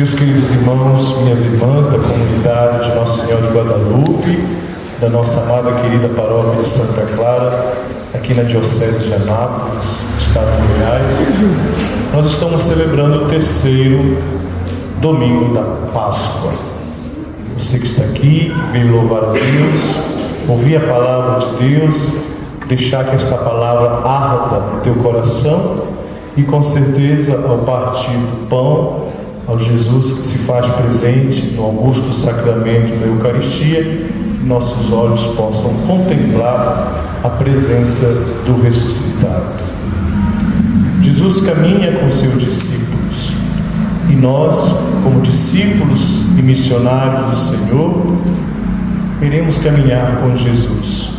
Meus queridos irmãos, minhas irmãs da comunidade de Nossa Senhora de Guadalupe, da nossa amada querida paróquia de Santa Clara, aqui na Diocese de Anápolis, Estado de Goiás, nós estamos celebrando o terceiro domingo da Páscoa. Você que está aqui, veio louvar a Deus, ouvir a palavra de Deus, deixar que esta palavra arda no teu coração e com certeza ao partir do pão, ao Jesus que se faz presente no augusto sacramento da Eucaristia, nossos olhos possam contemplar a presença do ressuscitado. Jesus caminha com seus discípulos e nós, como discípulos e missionários do Senhor, queremos caminhar com Jesus.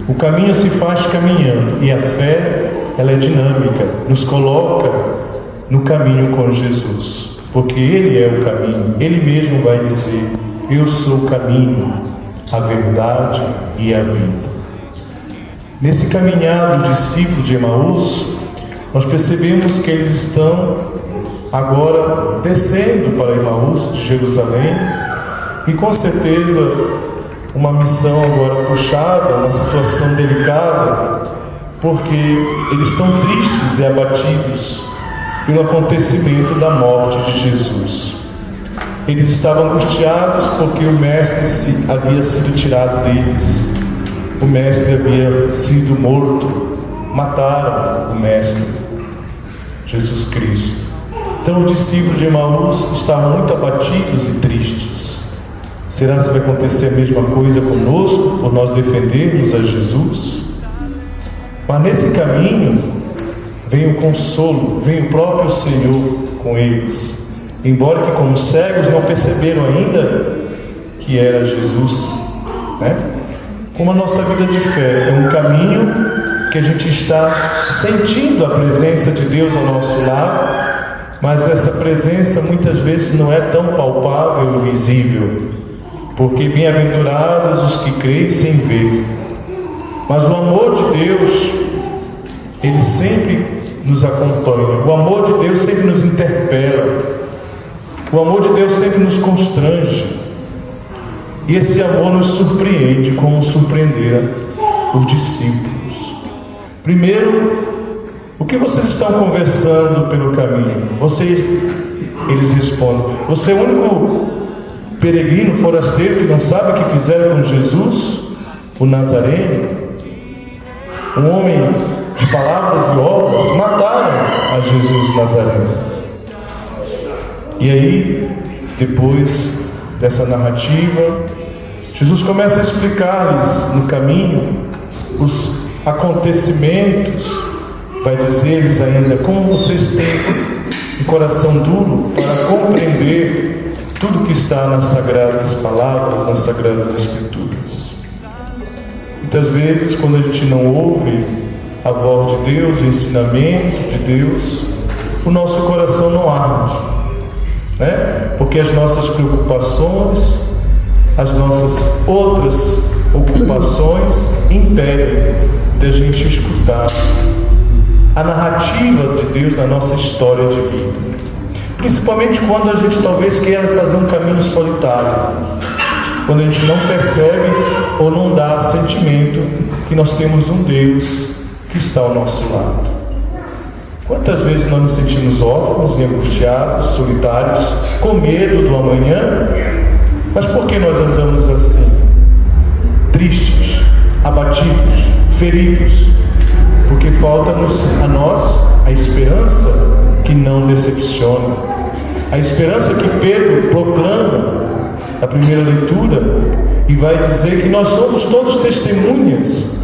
O caminho se faz caminhando e a fé, ela é dinâmica, nos coloca no caminho com Jesus, porque Ele é o caminho. Ele mesmo vai dizer: eu sou o caminho, a verdade e a vida. Nesse caminhar dos discípulos de Emaús, nós percebemos que eles estão agora descendo para Emaús de Jerusalém, e com certeza uma missão agora puxada, uma situação delicada, porque eles estão tristes e abatidos pelo acontecimento da morte de Jesus. Eles estavam angustiados porque o Mestre havia sido tirado deles. O Mestre havia sido morto. Mataram o Mestre, Jesus Cristo. Então os discípulos de Emaús estavam muito abatidos e tristes. Será que vai acontecer a mesma coisa conosco, por nós defendermos a Jesus? Mas nesse caminho vem o consolo, vem o próprio Senhor com eles. Embora que como cegos não perceberam ainda que era Jesus, né? Como a nossa vida de fé é um caminho que a gente está sentindo a presença de Deus ao nosso lado, mas essa presença muitas vezes não é tão palpável e visível, porque bem-aventurados os que creem sem ver. Mas o amor de Deus, Ele sempre nos acompanha. O amor de Deus sempre nos interpela. O amor de Deus sempre nos constrange. E esse amor nos surpreende, como surpreendera os discípulos. Primeiro, o que vocês estão conversando pelo caminho? Eles respondem: você é o único peregrino, forasteiro, que não sabe o que fizeram com Jesus, o Nazareno? Um homem de palavras e obras, mataram a Jesus Nazareno. E aí, depois dessa narrativa, Jesus começa a explicar-lhes no caminho os acontecimentos. Vai dizer-lhes ainda: como vocês têm um coração duro para compreender tudo que está nas sagradas palavras, nas sagradas escrituras. Muitas vezes, quando a gente não ouve a voz de Deus, o ensinamento de Deus, o nosso coração não arde, né? Porque as nossas preocupações, as nossas outras ocupações impedem de a gente escutar a narrativa de Deus na nossa história de vida. Principalmente quando a gente talvez queira fazer um caminho solitário, quando a gente não percebe ou não dá sentimento que nós temos um Deus que está ao nosso lado. Quantas vezes nós nos sentimos órfãos e angustiados, solitários, com medo do amanhã? Mas por que nós andamos assim? Tristes, abatidos, feridos? Porque falta-nos a nós a esperança que não decepciona. A esperança que Pedro proclama na primeira leitura e vai dizer que nós somos todos testemunhas.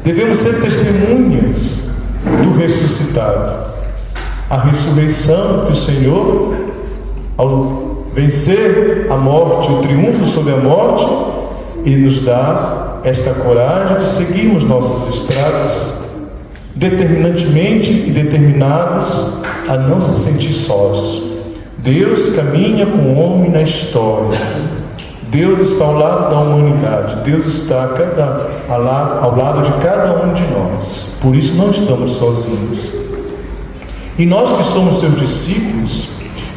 Devemos ser testemunhas do ressuscitado. A ressurreição que o Senhor, ao vencer a morte, o triunfo sobre a morte, Ele nos dá esta coragem de seguirmos nossas estradas, determinantemente e determinados a não se sentir sós. Deus caminha com o homem na história. Deus está ao lado da humanidade. Deus está ao lado de cada um de nós. Por isso não estamos sozinhos. E nós que somos seus discípulos,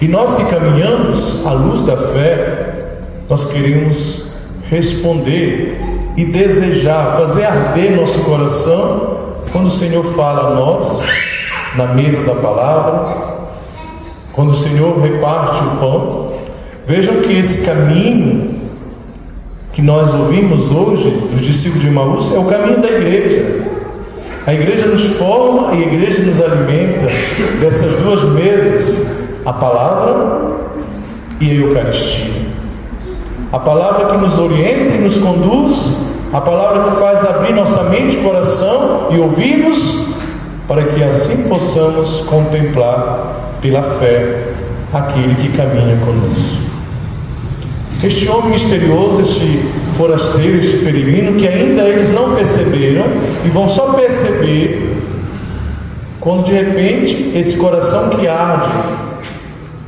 E nós que caminhamos à luz da fé, nós queremos responder e desejar, fazer arder nosso coração quando o Senhor fala a nós na mesa da palavra, quando o Senhor reparte o pão. Vejam que esse caminho que nós ouvimos hoje dos discípulos de Emaús é o caminho da igreja. A igreja nos forma e a igreja nos alimenta dessas duas mesas, a palavra e a Eucaristia. A palavra que nos orienta e nos conduz, a palavra que faz abrir nossa mente, coração e ouvidos, para que assim possamos contemplar pela fé aquele que caminha conosco. Este homem misterioso, este forasteiro, este peregrino, que ainda eles não perceberam e vão só perceber quando de repente esse coração que arde,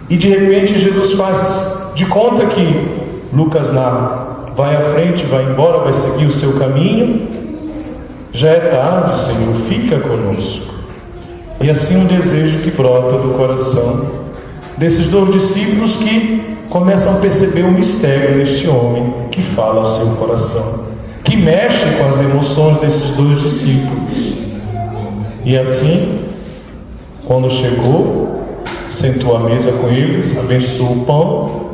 e de repente Jesus faz de conta que Lucas narra, vai à frente, vai embora, vai seguir o seu caminho. Já é tarde, Senhor, fica conosco. E assim um desejo que brota do coração desses dois discípulos que começam a perceber o mistério deste homem que fala ao seu coração, que mexe com as emoções desses dois discípulos. E assim, quando chegou, sentou à mesa com eles, abençoou o pão,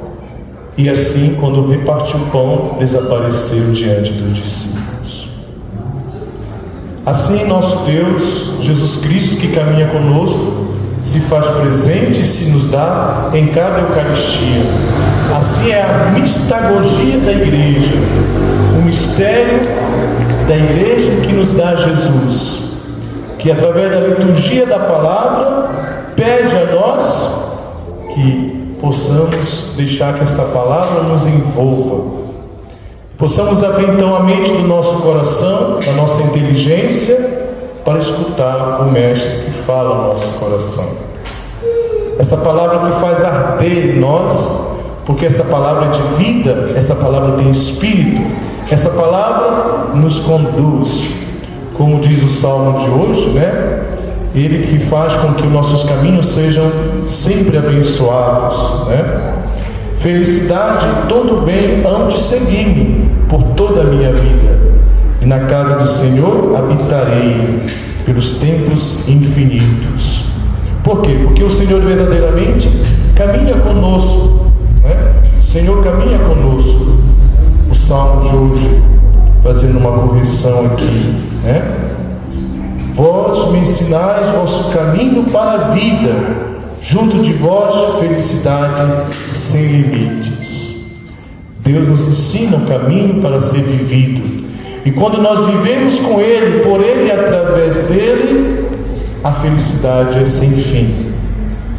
e assim, quando repartiu o pão, desapareceu diante dos discípulos. Assim, nosso Deus, Jesus Cristo, que caminha conosco, se faz presente e se nos dá em cada Eucaristia. Assim é a mistagogia da igreja, o mistério da igreja que nos dá Jesus, que através da liturgia da palavra pede a nós que possamos deixar que esta palavra nos envolva, possamos abrir então a mente do nosso coração, da nossa inteligência, para escutar o Mestre que fala ao nosso coração. Essa palavra que faz arder em nós, porque essa palavra é de vida, essa palavra tem espírito, essa palavra nos conduz, como diz o Salmo de hoje, né? Ele que faz com que os nossos caminhos sejam sempre abençoados, né? Felicidade e todo bem hão de seguir-me por toda a minha vida, e na casa do Senhor habitarei pelos tempos infinitos. Por quê? Porque o Senhor verdadeiramente caminha conosco, né? O Senhor caminha conosco. O Salmo de hoje, fazendo uma correção aqui, né? Vós me ensinais vosso caminho para a vida, junto de vós felicidade sem limites. Deus nos ensina o caminho para ser vivido, e quando nós vivemos com Ele, por Ele e através dEle, a felicidade é sem fim,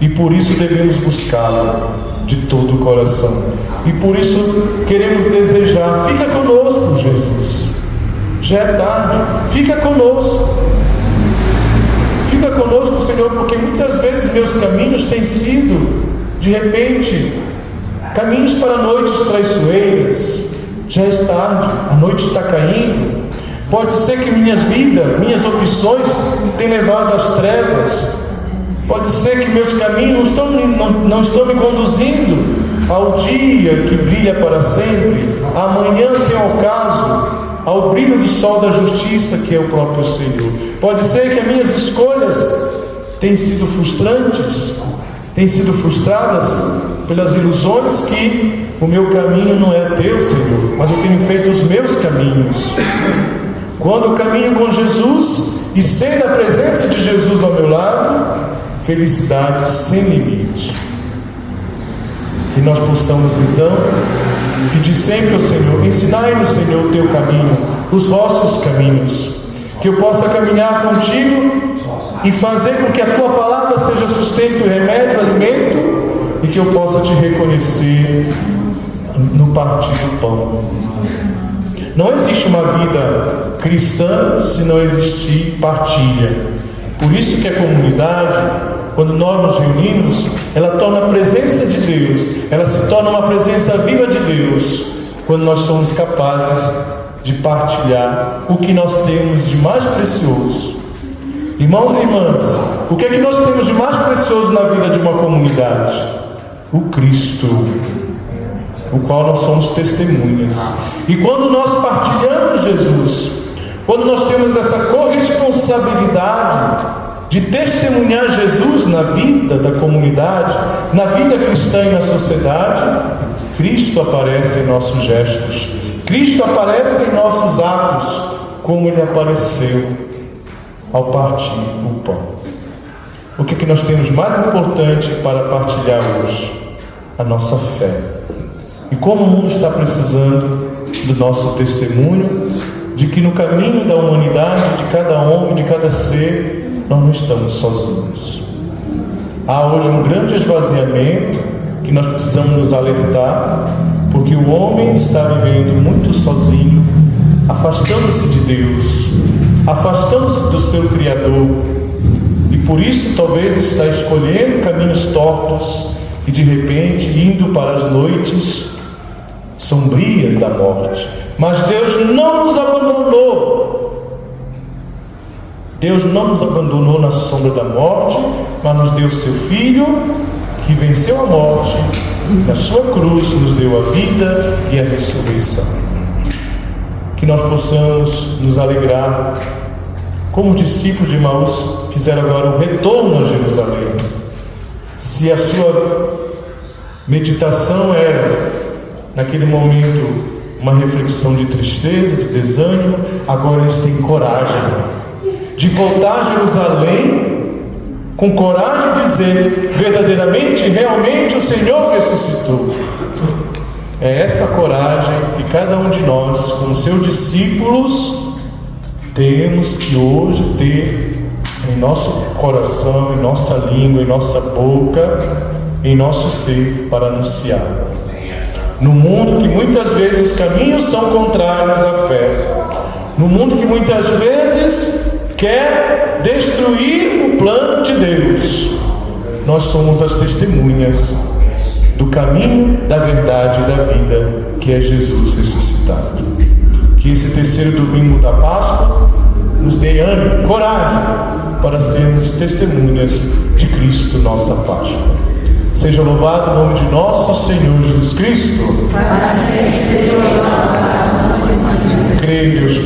e por isso devemos buscá-la de todo o coração, e por isso queremos desejar: fica conosco, Jesus, já é tarde, fica conosco, Senhor, porque muitas vezes meus caminhos têm sido, de repente, caminhos para noites traiçoeiras. Já é tarde, a noite está caindo. Pode ser que minhas opções tenham levado às trevas. Pode ser que meus caminhos não estão me conduzindo ao dia que brilha para sempre, amanhã sem ocaso, ao brilho do sol da justiça, que é o próprio Senhor. Pode ser que as minhas escolhas tenham sido frustrantes, tenham sido frustradas pelas ilusões que o meu caminho não é teu, Senhor, mas eu tenho feito os meus caminhos. Quando eu caminho com Jesus e sendo a presença de Jesus ao meu lado, felicidade sem limite. Que nós possamos então pedir sempre ao Senhor: ensinai-nos, Senhor, o teu caminho, os vossos caminhos, que eu possa caminhar contigo e fazer com que a tua palavra seja sustento, remédio, alimento, e que eu possa te reconhecer no partir do pão. Não existe uma vida cristã se não existir partilha. Por isso que a comunidade, quando nós nos reunimos, ela torna a presença de Deus, ela se torna uma presença viva de Deus, quando nós somos capazes de partilhar o que nós temos de mais precioso. Irmãos e irmãs, o que é que nós temos de mais precioso na vida de uma comunidade? o Cristo, o qual nós somos testemunhas. E quando nós partilhamos Jesus, quando nós temos essa corresponsabilidade de testemunhar Jesus na vida da comunidade, na vida cristã e na sociedade, Cristo aparece em nossos gestos, Cristo aparece em nossos atos, como Ele apareceu ao partir o pão. O que nós temos mais importante para partilhar hoje? A nossa fé. E como o mundo está precisando do nosso testemunho, de que no caminho da humanidade, de cada homem, de cada ser, nós não estamos sozinhos. Há hoje um grande esvaziamento que nós precisamos nos alertar, porque o homem está vivendo muito sozinho, afastando-se de Deus, afastando-se do seu Criador, e por isso talvez está escolhendo caminhos tortos e de repente indo para as noites sombrias da morte. Mas Deus não nos abandonou. Deus não nos abandonou na sombra da morte, mas nos deu seu Filho, que venceu a morte, na sua cruz nos deu a vida e a ressurreição. Que nós possamos nos alegrar, como os discípulos de Emaús fizeram agora o retorno a Jerusalém. Se a sua meditação era, naquele momento, uma reflexão de tristeza, de desânimo, agora eles têm coragem de voltar a Jerusalém, com coragem de dizer: verdadeiramente, realmente o Senhor ressuscitou. É esta coragem que cada um de nós, como seus discípulos, temos que hoje ter em nosso coração, em nossa língua, em nossa boca, em nosso ser, para anunciar. No mundo que muitas vezes os caminhos são contrários à fé, no mundo que muitas vezes quer destruir o plano de Deus, nós somos as testemunhas do caminho, da verdade e da vida, que é Jesus ressuscitado. Que esse terceiro domingo da Páscoa nos dê ânimo, coragem, para sermos testemunhas de Cristo, nossa Páscoa. Seja louvado o nome de nosso Senhor Jesus Cristo. Para sempre seja louvado. Creio em Deus Pai.